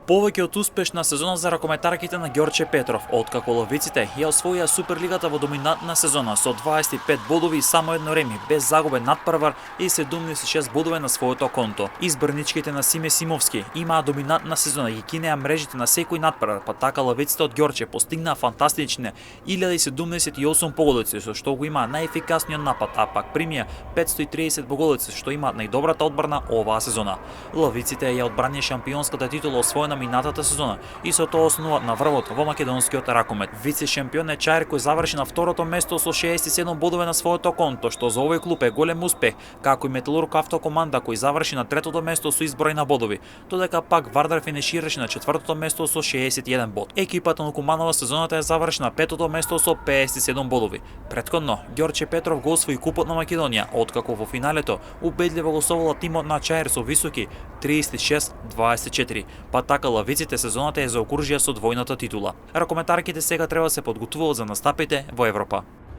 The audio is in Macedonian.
Повеќе од успешна сезона за ракометарките на Ѓорче Петров, откако ловиците ја освоија Суперлигата во доминантна сезона со 25 бодови и само едно реми, без загубен надпревар и 76 бодови на своето конто. Изборничките на Симе Симовски имаа доминантна сезона и кинеа мрежите на секој надпревар, па така ловиците од Ѓорче постигнаа фантастични 1078 погодици, со што го имаа најефикасниот напад, а пак примија 530 погодици, што имаат најдобрата одбрана оваа сезона. Ловиците ја одбранија шампионската титула освоена минатата сезона и со тоа основат на врвот во македонскиот ракомет. Вице шампион е Чаир кој заврши на второто место со 67 бодови на своето конто, што за овој клуб е голем успех, како и Металург Автокоманда кој заврши на третото место со изброј на бодови, додека пак Вардар финишираше на четвртото место со 61 бод. Екипата на Куманова сезоната ја заврши на петото место со 57 бодови. Претходно Ѓорче Петров го освои купот на Македонија, откако во финалето убедливо го совала тимот на Чаир со високи 36-24, па така лавиците сезоната ја заокружија со двојната титула. Ракометарките сега треба да се подготвуваат за настапите во Европа.